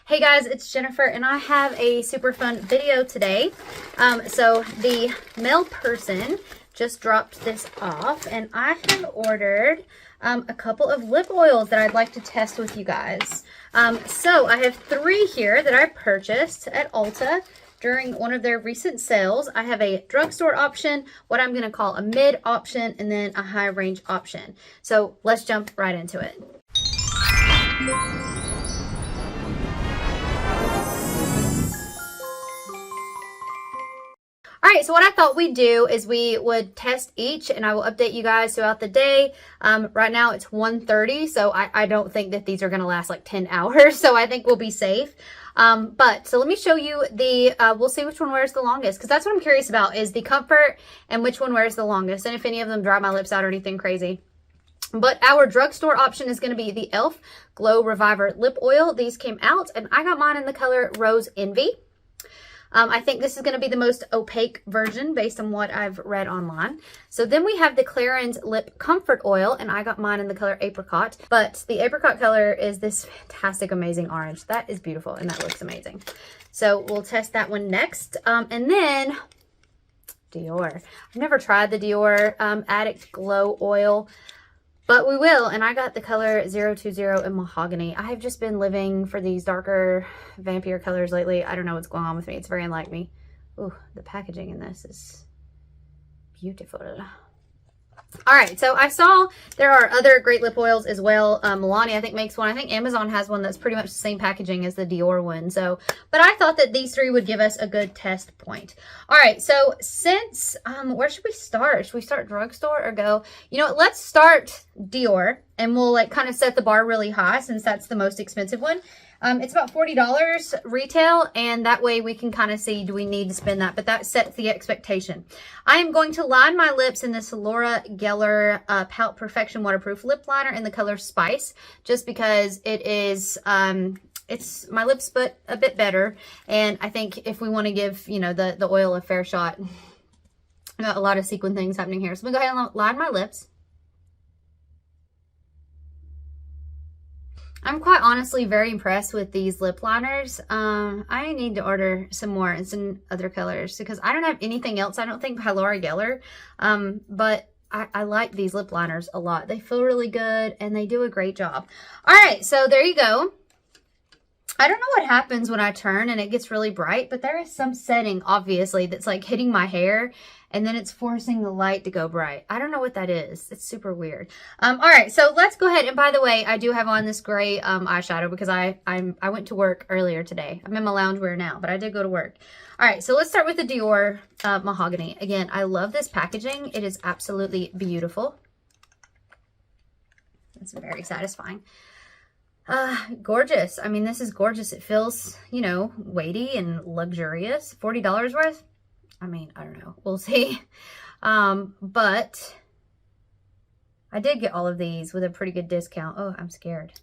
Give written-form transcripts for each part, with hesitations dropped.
Hey guys, it's Jennifer and I have a super fun video today. So the mail person just dropped this off and I have ordered a couple of lip oils that I'd like to test with you guys. So I have 3 here that I purchased at Ulta during one of their recent sales. I have a drugstore option, what I'm going to call a mid option, and then a high range option. So let's jump right into it. All right, so what I thought we'd do is we would test each and I will update you guys throughout the day. Right now it's 1:30, so I don't think that these are gonna last like 10 hours, so I think we'll be safe. So let me show you we'll see which one wears the longest, because that's what I'm curious about, is the comfort and which one wears the longest, and if any of them dry my lips out or anything crazy. But our drugstore option is going to be the e.l.f. Glow Reviver Lip Oil. These came out and I got mine in the color Rose Envy. I think this is going to be the most opaque version based on what I've read online. So then we have the Clarins Lip Comfort Oil, and I got mine in the color Apricot. But the apricot color is this fantastic, amazing orange. That is beautiful, and that looks amazing. So we'll test that one next. And then Dior. I've never tried the Dior Addict Glow Oil, but we will, and I got the color 020 in Mahogany. I have just been living for these darker, vampier colors lately. I don't know what's going on with me. It's very unlike me. Ooh, the packaging in this is beautiful. All right, so I saw there are other great lip oils as well. Milani, I think, makes one. I think Amazon has one that's pretty much the same packaging as the Dior one. So, but I thought that these 3 would give us a good test point. All right, so since, where should we start? Should we start drugstore or go? You know what, let's start Dior, and we'll like kind of set the bar really high since that's the most expensive one. It's about $40 retail, and that way we can kind of see, do we need to spend that? But that sets the expectation. I am going to line my lips in this Laura Geller Pout Perfection Waterproof Lip Liner in the color Spice, just because it is, it's my lips but a bit better. And I think if we want to give, you know, the oil a fair shot, I got a lot of sequin things happening here. So I'm going to go ahead and line my lips. I'm quite honestly very impressed with these lip liners. I need to order some more in some other colors because I don't have anything else, I don't think, by Laura Geller. But I like these lip liners a lot. They feel really good and they do a great job. All right, so there you go. I don't know what happens when I turn and it gets really bright, but there is some setting, obviously, that's like hitting my hair and then it's forcing the light to go bright. I don't know what that is. It's super weird. All right, so let's go ahead. And by the way, I do have on this gray eyeshadow because I went to work earlier today. I'm in my loungewear now, but I did go to work. All right, so let's start with the Dior Mahogany. Again, I love this packaging. It is absolutely beautiful. It's very satisfying. Gorgeous. I mean, this is gorgeous. It feels, you know, weighty and luxurious. $40 worth? I mean, I don't know. We'll see. But I did get all of these with a pretty good discount. Oh, I'm scared.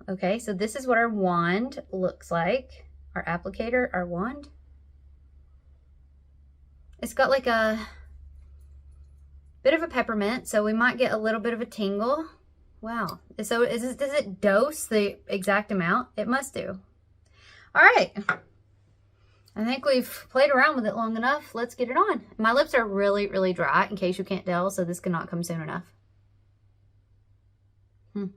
Okay, so this is what our wand looks like. Our applicator, our wand. It's got like a bit of a peppermint, so we might get a little bit of a tingle. Wow. So does it dose the exact amount? It must do. All right. I think we've played around with it long enough. Let's get it on. My lips are really, really dry, in case you can't tell, so this cannot come soon enough. I'm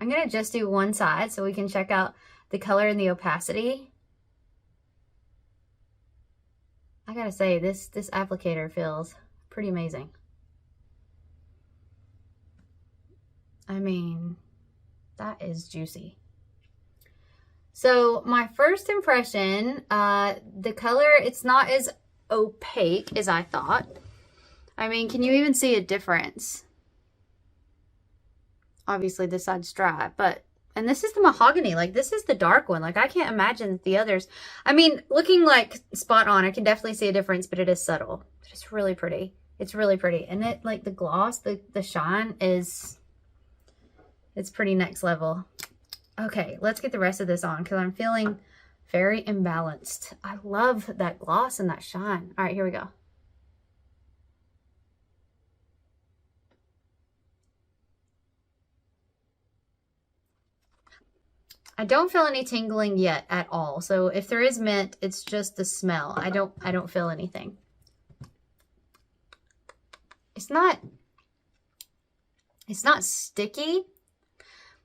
going to just do one side so we can check out the color and the opacity. I gotta say, this applicator feels pretty amazing. I mean, that is juicy. So my first impression, the color, it's not as opaque as I thought. I mean, can you even see a difference? Obviously this side's dry, and this is the Mahogany, like this is the dark one. Like I can't imagine that the others, I mean, looking like spot on, I can definitely see a difference, but it is subtle. It's really pretty. It's really pretty. And it, like the gloss, the shine is, it's pretty next level. Okay, let's get the rest of this on because I'm feeling very imbalanced. I love that gloss and that shine. All right, here we go. I don't feel any tingling yet at all. So if there is mint, it's just the smell. I don't feel anything. It's not sticky,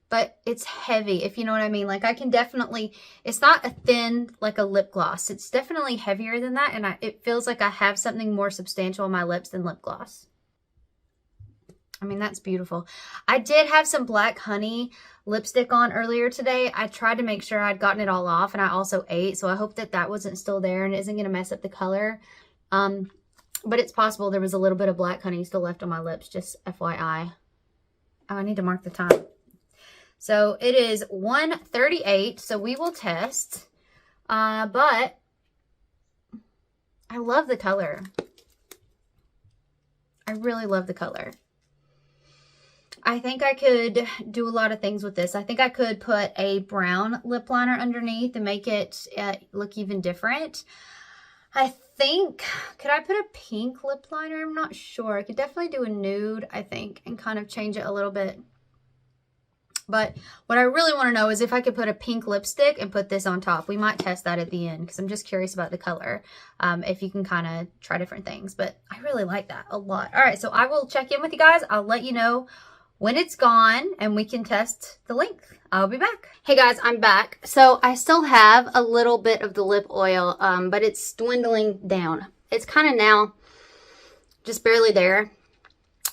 but it's heavy, if you know what I mean. Like I can definitely, it's not a thin like a lip gloss. It's definitely heavier than that, and it feels like I have something more substantial on my lips than lip gloss. I mean, that's beautiful. I did have some black honey lipstick on earlier today. I tried to make sure I'd gotten it all off, and I also ate, so I hope that that wasn't still there and isn't going to mess up the color. But it's possible there was a little bit of black honey still left on my lips, just FYI. Oh, I need to mark the time. So it is 1:38, so we will test. But I love the color. I really love the color. I think I could do a lot of things with this. I think I could put a brown lip liner underneath and make it look even different. I think, could I put a pink lip liner? I'm not sure. I could definitely do a nude, I think, and kind of change it a little bit. But what I really want to know is if I could put a pink lipstick and put this on top. We might test that at the end because I'm just curious about the color. If you can kind of try different things. But I really like that a lot. All right, so I will check in with you guys. I'll let you know when it's gone and we can test the length. I'll be back. Hey guys, I'm back. So I still have a little bit of the lip oil, but it's dwindling down. It's kind of now just barely there.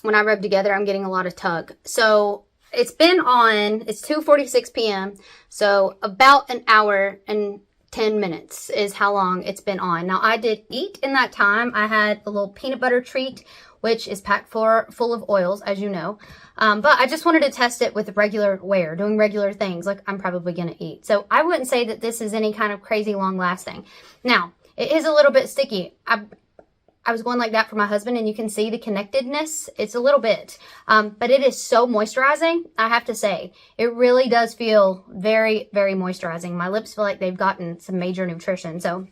When I rub together, I'm getting a lot of tug. So it's been on, it's 2:46 p.m. So about an hour and 10 minutes is how long it's been on. Now I did eat in that time. I had a little peanut butter treat, which is packed full of oils, as you know. But I just wanted to test it with regular wear, doing regular things like I'm probably going to eat. So I wouldn't say that this is any kind of crazy long lasting. Now, it is a little bit sticky. I was going like that for my husband, and you can see the connectedness. It's a little bit, but it is so moisturizing. I have to say, it really does feel very, very moisturizing. My lips feel like they've gotten some major nutrition. So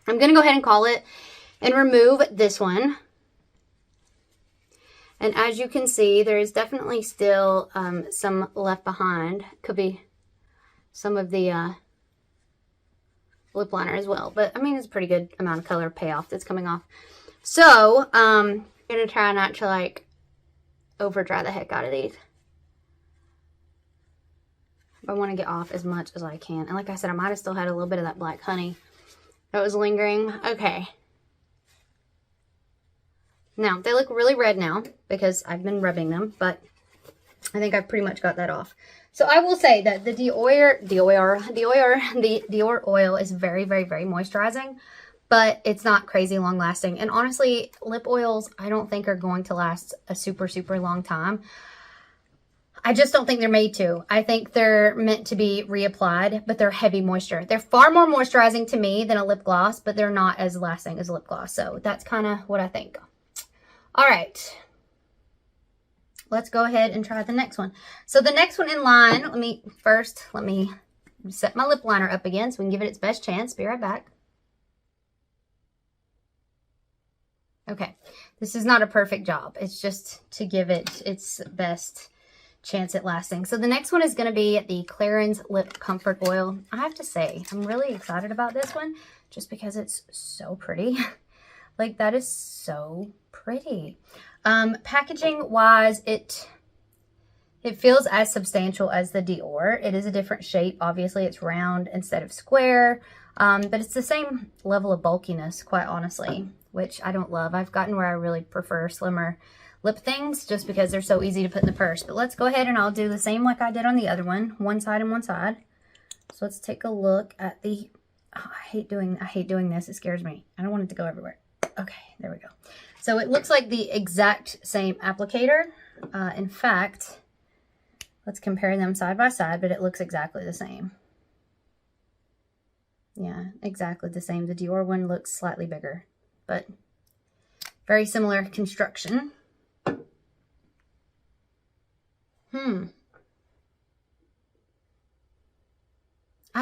I'm going to go ahead and call it and remove this one. And as you can see, there is definitely still some left behind. Could be some of the lip liner as well. But, I mean, it's a pretty good amount of color payoff that's coming off. So, I'm going to try not to, like, over dry the heck out of these. I want to get off as much as I can. And like I said, I might have still had a little bit of that black honey that was lingering. Okay. Now, they look really red now because I've been rubbing them, but I think I've pretty much got that off. So I will say that the Dior oil is very, very, very moisturizing, but it's not crazy long lasting. And honestly, lip oils, I don't think are going to last a super, super long time. I just don't think they're made to. I think they're meant to be reapplied, but they're heavy moisture. They're far more moisturizing to me than a lip gloss, but they're not as lasting as a lip gloss. So that's kind of what I think. All right, let's go ahead and try the next one. So the next one in line, let me set my lip liner up again so we can give it its best chance. Be right back. Okay, this is not a perfect job. It's just to give it its best chance at lasting. So the next one is going to be the Clarins Lip Comfort Oil. I have to say, I'm really excited about this one just because it's so pretty. Like, that is so pretty. Packaging wise, it feels as substantial as the Dior. It is a different shape. Obviously, it's round instead of square. But it's the same level of bulkiness, quite honestly, which I don't love. I've gotten where I really prefer slimmer lip things just because they're so easy to put in the purse. But let's go ahead and I'll do the same like I did on the other one side and one side. So let's take a look at the, oh, I hate doing this. It scares me. I don't want it to go everywhere. Okay, there we go. So it looks like the exact same applicator. In fact, let's compare them side by side, but it looks exactly the same. Yeah, exactly the same. The Dior one looks slightly bigger, but very similar construction. I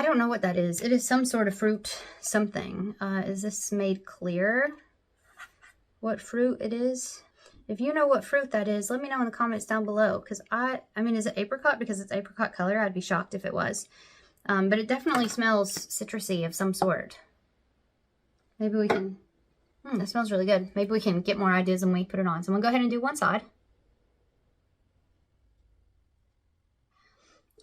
don't know what that is. It is some sort of fruit something. Is this made clear? What fruit it is? If you know what fruit that is, let me know in the comments down below. Because I mean, is it apricot? Because it's apricot color. I'd be shocked if it was. But it definitely smells citrusy of some sort. Maybe we can, it smells really good. Maybe we can get more ideas when we put it on. So I'm gonna go ahead and do one side.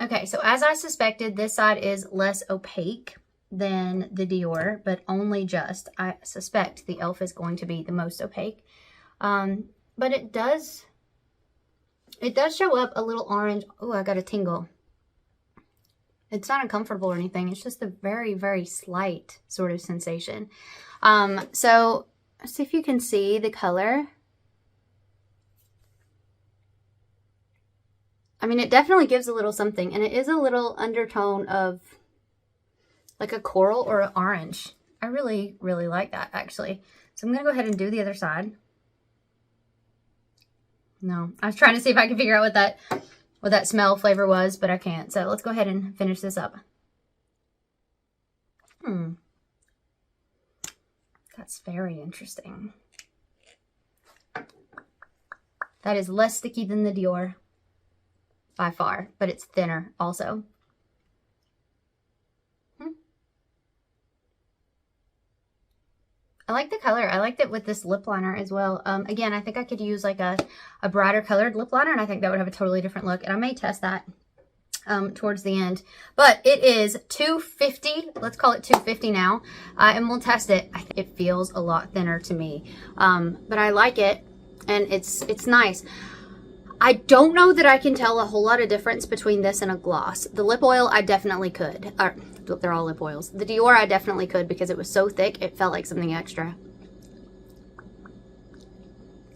Okay, so as I suspected, this side is less opaque than the Dior, but only just. I suspect the e.l.f. is going to be the most opaque. But it does show up a little orange. Oh, I got a tingle. It's not uncomfortable or anything. It's just a very, very slight sort of sensation. So let's see if you can see the color. I mean, it definitely gives a little something, and it is a little undertone of like a coral or an orange. I really, really like that, actually. So I'm going to go ahead and do the other side. No, I was trying to see if I could figure out what that smell flavor was, but I can't. So let's go ahead and finish this up. That's very interesting. That is less sticky than the Dior by far, but it's thinner also. I like the color. I liked it with this lip liner as well. Again, I think I could use like a brighter colored lip liner, and I think that would have a totally different look. And I may test that towards the end. But it is $2.50. Let's call it $2.50 now. And we'll test it. I think it feels a lot thinner to me. But I like it, and it's nice. I don't know that I can tell a whole lot of difference between this and a gloss. The lip oil, I definitely could. They're all lip oils. The Dior, I definitely could because it was so thick, it felt like something extra.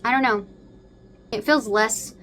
I don't know. It feels less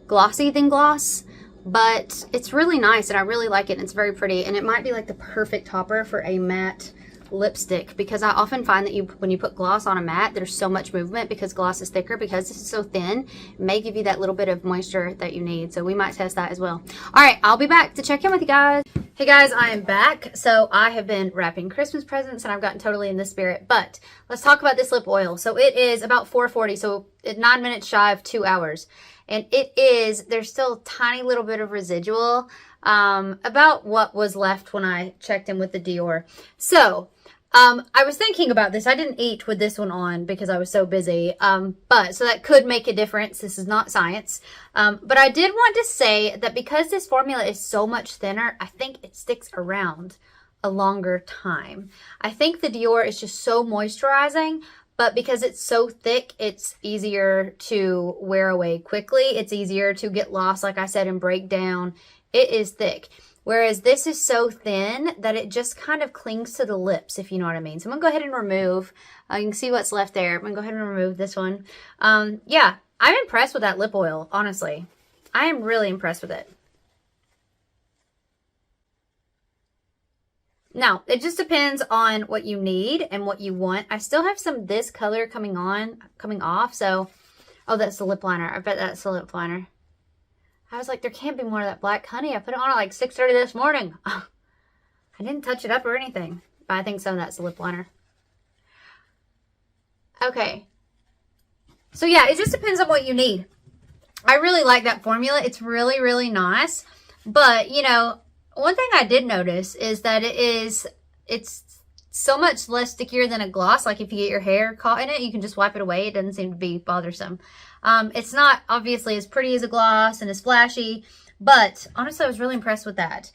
glossy than gloss, but it's really nice, and I really like it, and it's very pretty, and it might be like the perfect topper for a matte lipstick, because I often find that when you put gloss on a matte, there's so much movement because gloss is thicker. Because this is so thin, it may give you that little bit of moisture that you need. So we might test that as well. All right, I'll be back to check in with you guys. Hey guys, I am back. So I have been wrapping Christmas presents, and I've gotten totally in the spirit, but let's talk about this lip oil. So it is about $4.40, so 9 minutes shy of 2 hours. And there's still a tiny little bit of residual about what was left when I checked in with the Dior. So I was thinking about this. I didn't eat with this one on because I was so busy. But so that could make a difference. This is not science. But I did want to say that because this formula is so much thinner, I think it sticks around a longer time. I think the Dior is just so moisturizing, but because it's so thick, it's easier to wear away quickly. It's easier to get lost, like I said, and break down. It is thick. Whereas this is so thin that it just kind of clings to the lips, if you know what I mean. So I'm going to go ahead and remove. You can see what's left there. I'm going to go ahead and remove this one. Yeah, I'm impressed with that lip oil, honestly. I am really impressed with it. Now, it just depends on what you need and what you want. I still have some of this color coming off. So, oh, that's the lip liner. I bet that's the lip liner. I was like, there can't be more of that black honey. I put it on at like 6:30 this morning. I didn't touch it up or anything, but I think some of that's the lip liner. Okay. So yeah, it just depends on what you need. I really like that formula. It's really, really nice. But, you know, one thing I did notice is that it's so much less stickier than a gloss. Like if you get your hair caught in it, you can just wipe it away. It doesn't seem to be bothersome. It's not obviously as pretty as a gloss and as flashy, but honestly, I was really impressed with that.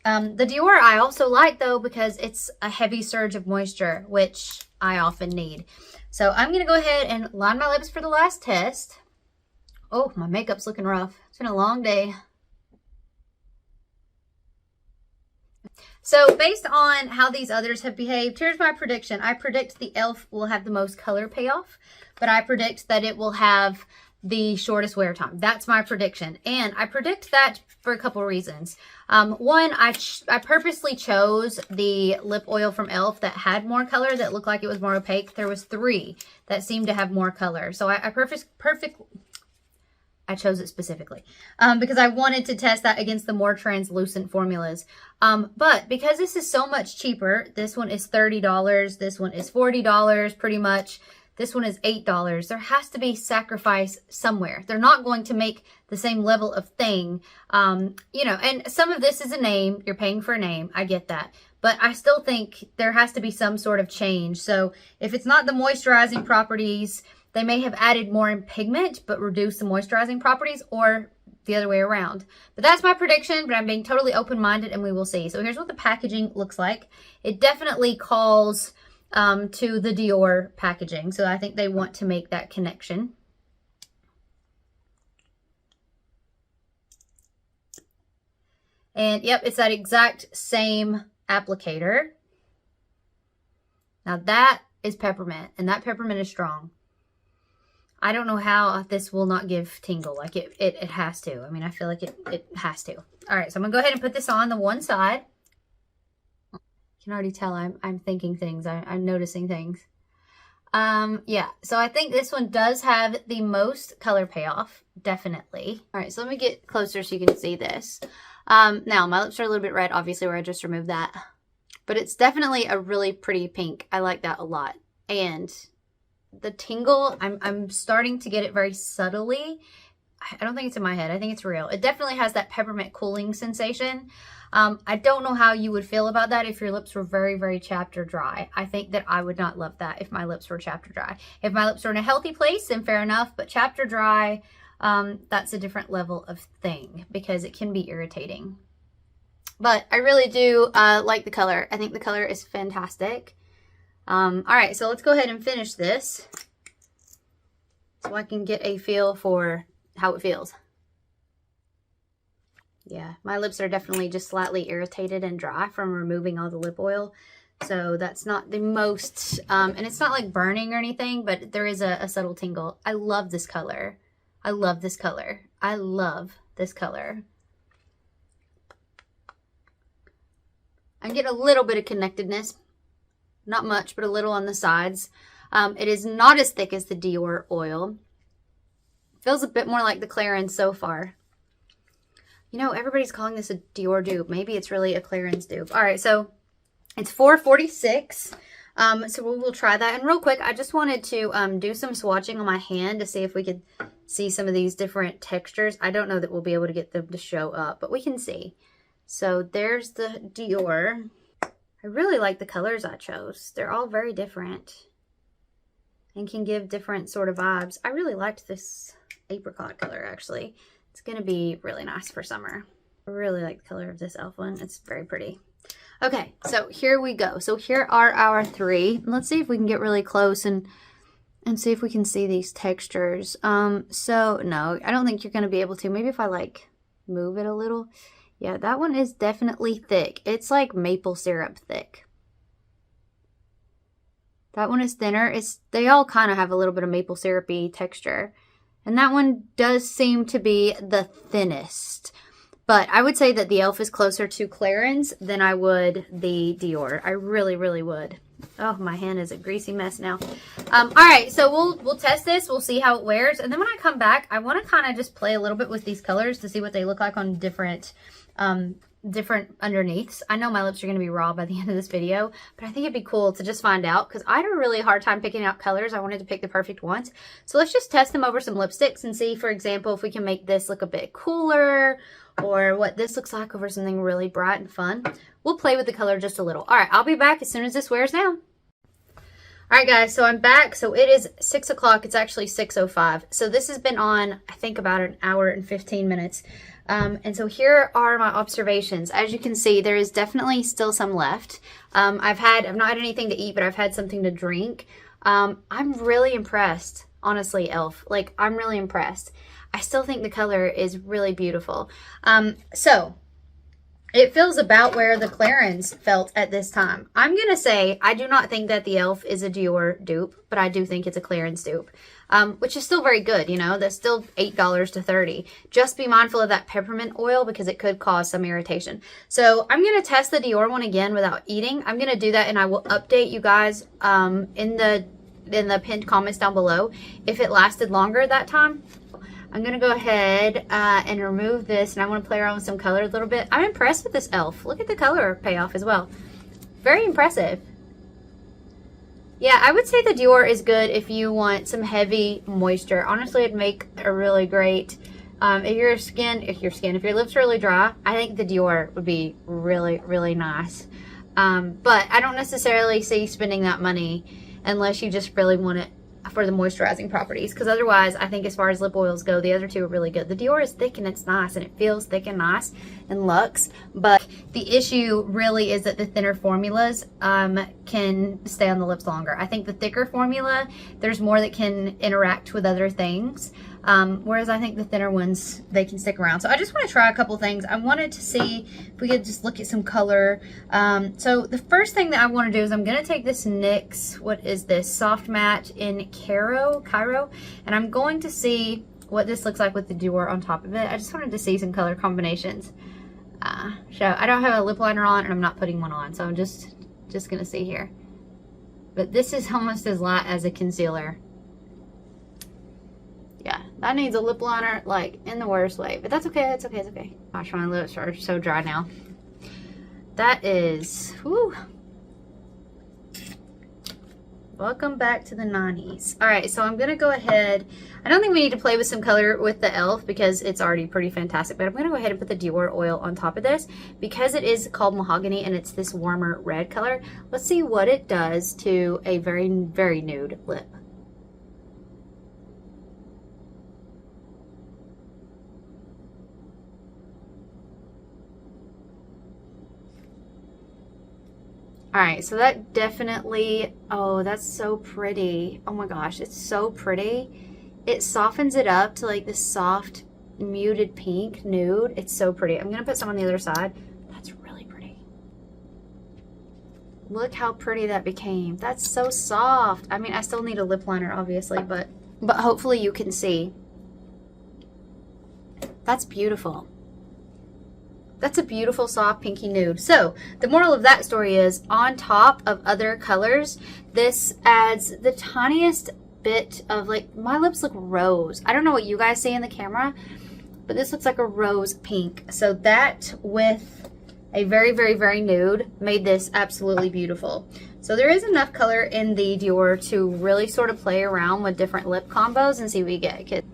The Dior I also like though, because it's a heavy surge of moisture, which I often need. So I'm going to go ahead and line my lips for the last test. Oh, my makeup's looking rough. It's been a long day. So based on how these others have behaved, here's my prediction. I predict the e.l.f. will have the most color payoff, but I predict that it will have the shortest wear time. That's my prediction. And I predict that for a couple reasons. One, I purposely chose the lip oil from e.l.f. that had more color, that looked like it was more opaque. There was 3 that seemed to have more color. So I chose it specifically because I wanted to test that against the more translucent formulas. But because this is so much cheaper, this one is $30, this one is $40 pretty much. This one is $8. There has to be sacrifice somewhere. They're not going to make the same level of thing. You know, and some of this is a name. You're paying for a name. I get that. But I still think there has to be some sort of change. So if it's not the moisturizing properties, they may have added more in pigment, but reduced the moisturizing properties, or the other way around. But that's my prediction, but I'm being totally open-minded and we will see. So here's what the packaging looks like. It definitely calls to the Dior packaging. So I think they want to make that connection. And yep, it's that exact same applicator. Now that is peppermint, and that peppermint is strong. I don't know how this will not give tingle. Like it has to. I mean, I feel like it has to. All right, so I'm gonna go ahead and put this on the one side. You can already tell I'm thinking things. I'm noticing things. Yeah, so I think this one does have the most color payoff, definitely. All right, so let me get closer so you can see this. Now my lips are a little bit red, obviously, where I just removed that. But it's definitely a really pretty pink. I like that a lot. And the tingle, I'm starting to get it very subtly. I don't think it's in my head. I think it's real. It definitely has that peppermint cooling sensation. I don't know how you would feel about that if your lips were very, very chapped or dry. I think that I would not love that if my lips were chapped or dry. If my lips were in a healthy place, then fair enough. But chapped or dry, that's a different level of thing because it can be irritating. But I really do like the color. I think the color is fantastic. All right, so let's go ahead and finish this so I can get a feel for how it feels. Yeah, my lips are definitely just slightly irritated and dry from removing all the lip oil. So that's not the most, and it's not like burning or anything, but there is a subtle tingle. I love this color. I love this color. I love this color. I get a little bit of connectedness. Not much, but a little on the sides. It is not as thick as the Dior oil. Feels a bit more like the Clarins so far. You know, everybody's calling this a Dior dupe. Maybe it's really a Clarins dupe. All right, so it's $4.46. So we will try that. And real quick, I just wanted to do some swatching on my hand to see if we could see some of these different textures. I don't know that we'll be able to get them to show up, but we can see. So there's the Dior. I really like the colors I chose. They're all very different and can give different sort of vibes. I really liked this apricot color, actually. It's going to be really nice for summer. I really like the color of this e.l.f. one. It's very pretty. Okay, so here we go. So here are our three. Let's see if we can get really close and see if we can see these textures. So no, I don't think you're going to be able to. Maybe if I like move it a little. Yeah, that one is definitely thick. It's like maple syrup thick. That one is thinner. They all kind of have a little bit of maple syrupy texture. And that one does seem to be the thinnest. But I would say that the e.l.f. is closer to Clarins than I would the Dior. I really, really would. Oh, my hand is a greasy mess now. All right, so we'll test this. We'll see how it wears. And then when I come back, I want to kind of just play a little bit with these colors to see what they look like on different underneaths. I know my lips are going to be raw by the end of this video, but I think it'd be cool to just find out because I had a really hard time picking out colors. I wanted to pick the perfect ones. So let's just test them over some lipsticks and see, for example, if we can make this look a bit cooler or what this looks like over something really bright and fun. We'll play with the color just a little. All right, I'll be back as soon as this wears down. All right, guys, so I'm back. So it is 6 o'clock. It's actually 6:05. So this has been on, I think, about an hour and 15 minutes. And so here are my observations. As you can see, there is definitely still some left. I've not had anything to eat, but I've had something to drink. I'm really impressed, honestly, e.l.f. Like, I'm really impressed. I still think the color is really beautiful. So it feels about where the Clarins felt at this time. I'm going to say I do not think that the e.l.f. is a Dior dupe, but I do think it's a Clarins dupe, which is still very good, you know. That's still $8 to $30. Just be mindful of that peppermint oil because it could cause some irritation. So I'm going to test the Dior one again without eating. I'm going to do that, and I will update you guys in the pinned comments down below if it lasted longer that time. I'm going to go ahead and remove this, and I want to play around with some color a little bit. I'm impressed with this e.l.f. Look at the color payoff as well. Very impressive. Yeah, I would say the Dior is good if you want some heavy moisture. Honestly, it'd make a really great, if your lips are really dry, I think the Dior would be really, really nice. But I don't necessarily see spending that money unless you just really want it for the moisturizing properties, because otherwise I think as far as lip oils go, the other two are really good. The Dior is thick and it's nice and it feels thick and nice and luxe, but the issue really is that the thinner formulas can stay on the lips longer. I think the thicker formula, there's more that can interact with other things, whereas I think the thinner ones, they can stick around. So I just want to try a couple things. I wanted to see if we could just look at some color. So the first thing that I want to do is I'm going to take this NYX, what is this, Soft Matte in Cairo, and I'm going to see what this looks like with the Dior on top of it. I just wanted to see some color combinations. So I don't have a lip liner on and I'm not putting one on, so I'm just going to see here. But this is almost as light as a concealer. Yeah, that needs a lip liner, like, in the worst way. But that's okay, it's okay, it's okay. Gosh, my lips are so dry now. That is, whew. Welcome back to the 90s. All right, so I'm going to go ahead. I don't think we need to play with some color with the e.l.f. because it's already pretty fantastic. But I'm going to go ahead and put the Dior oil on top of this because it is called Mahogany and it's this warmer red color. Let's see what it does to a very, very nude lip. All right, so that definitely, oh, that's so pretty. Oh my gosh, it's so pretty. It softens it up to like this soft, muted pink nude. It's so pretty. I'm gonna put some on the other side. That's really pretty. Look how pretty that became. That's so soft. I mean, I still need a lip liner, obviously, but hopefully you can see. That's beautiful. That's a beautiful soft pinky nude. So the moral of that story is, on top of other colors, this adds the tiniest bit of, like, my lips look rose. I don't know what you guys see in the camera, but this looks like a rose pink. So that with a very, very, very nude made this absolutely beautiful. So there is enough color in the Dior to really sort of play around with different lip combos and see what you get.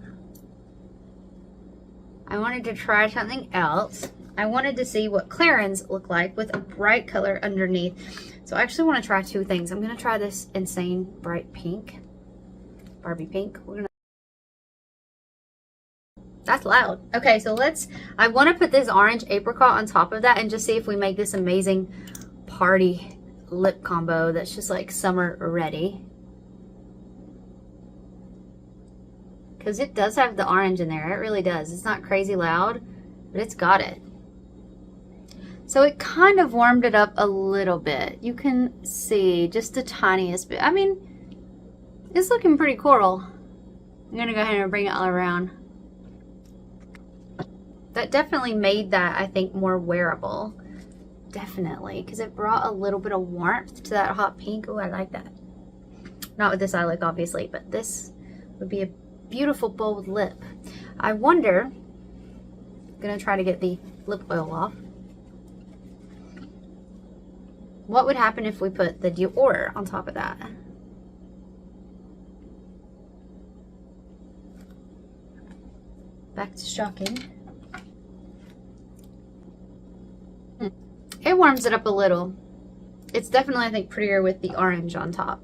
I wanted to try something else. I wanted to see what Clarins look like with a bright color underneath. So I actually want to try two things. I'm going to try this insane bright pink, Barbie pink. That's loud. Okay, so I want to put this orange apricot on top of that and just see if we make this amazing party lip combo that's just like summer ready. Because it does have the orange in there. It really does. It's not crazy loud, but it's got it. So it kind of warmed it up a little bit. You can see just the tiniest bit. I mean, it's looking pretty coral. I'm gonna go ahead and bring it all around. That definitely made that, I think, more wearable. Definitely, because it brought a little bit of warmth to that hot pink. Oh, I like that. Not with this eye look, obviously, but this would be a beautiful, bold lip. I wonder, I'm gonna try to get the lip oil off. What would happen if we put the Dior on top of that? Back to shocking. It warms it up a little. It's definitely, I think, prettier with the orange on top.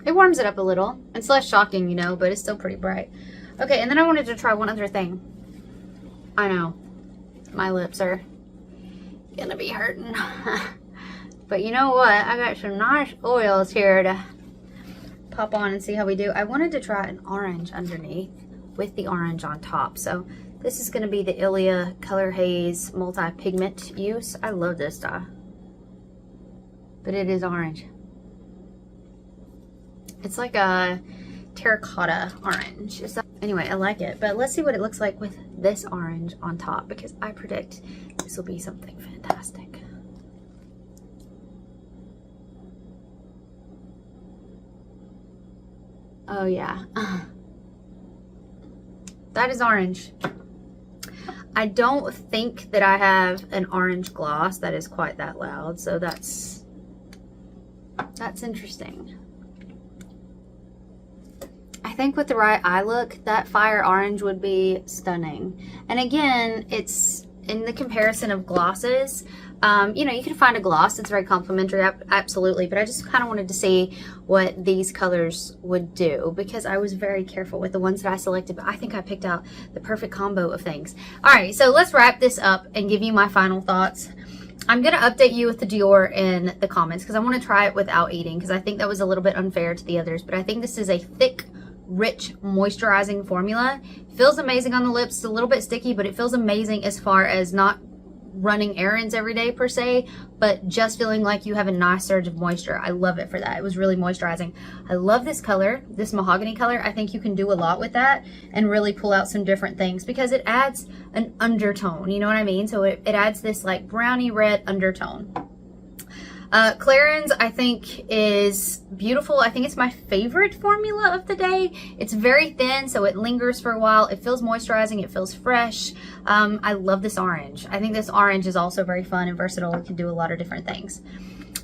It warms it up a little. It's less shocking, you know, but it's still pretty bright. Okay, and then I wanted to try one other thing. I know, my lips are gonna be hurting. But you know what? I got some nice oils here to pop on and see how we do. I wanted to try an orange underneath with the orange on top. So this is gonna be the e.l.f. Color Haze Multi-Pigment Use. I love this stuff. But it is orange. It's like a terracotta orange. Anyway, I like it. But let's see what it looks like with this orange on top, because I predict this will be something fantastic. Oh yeah. That is orange. I don't think that I have an orange gloss that is quite that loud, so that's That's interesting. I think with the right eye look, that fire orange would be stunning. And again, it's in the comparison of glosses. You know, you can find a gloss that's very complimentary, absolutely, but I just kind of wanted to see what these colors would do because I was very careful with the ones that I selected, but I think I picked out the perfect combo of things. All right, so let's wrap this up and give you my final thoughts. I'm going to update you with the Dior in the comments because I want to try it without eating because I think that was a little bit unfair to the others, but I think this is a thick, rich, moisturizing formula. Feels amazing on the lips. It's a little bit sticky, but it feels amazing as far as not running errands every day per se, but just feeling like you have a nice surge of moisture. I love it for that. It was really moisturizing. I love this color, this mahogany color. I think you can do a lot with that and really pull out some different things because it adds an undertone, you know what I mean? So it adds this like brownie red undertone. Clarins, I think, is beautiful. I think it's my favorite formula of the day. It's very thin, so it lingers for a while. It feels moisturizing. It feels fresh. I love this orange. I think this orange is also very fun and versatile. It can do a lot of different things.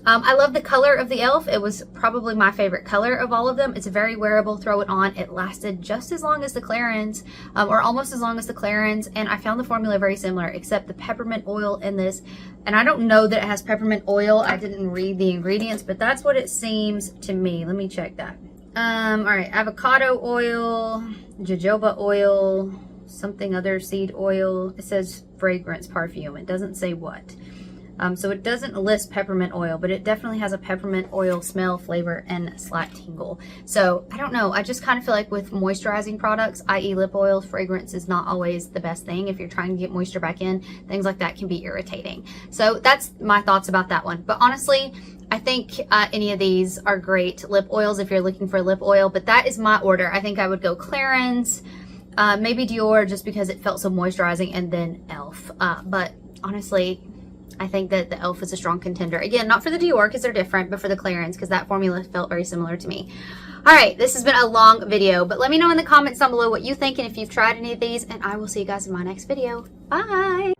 I love the color of the e.l.f. It was probably my favorite color of all of them. It's very wearable. Throw it on. It lasted just as long as the Clarins, or almost as long as the Clarins, and I found the formula very similar, except the peppermint oil in this. And I don't know that it has peppermint oil. I didn't read the ingredients, but that's what it seems to me. Let me check that. All right, avocado oil, jojoba oil, something other seed oil. It says fragrance perfume. It doesn't say what. So it doesn't list peppermint oil, but it definitely has a peppermint oil smell, flavor, and slight tingle. So I don't know. I just kind of feel like with moisturizing products, i.e. lip oil, fragrance is not always the best thing. If you're trying to get moisture back in, things like that can be irritating. So that's my thoughts about that one. But honestly, I think any of these are great lip oils if you're looking for lip oil, but that is my order. I think I would go Clarins, maybe Dior just because it felt so moisturizing, and then e.l.f. But honestly, I think that the e.l.f. is a strong contender. Again, not for the Dior because they're different, but for the Clarins because that formula felt very similar to me. All right, this has been a long video, but let me know in the comments down below what you think and if you've tried any of these, and I will see you guys in my next video. Bye!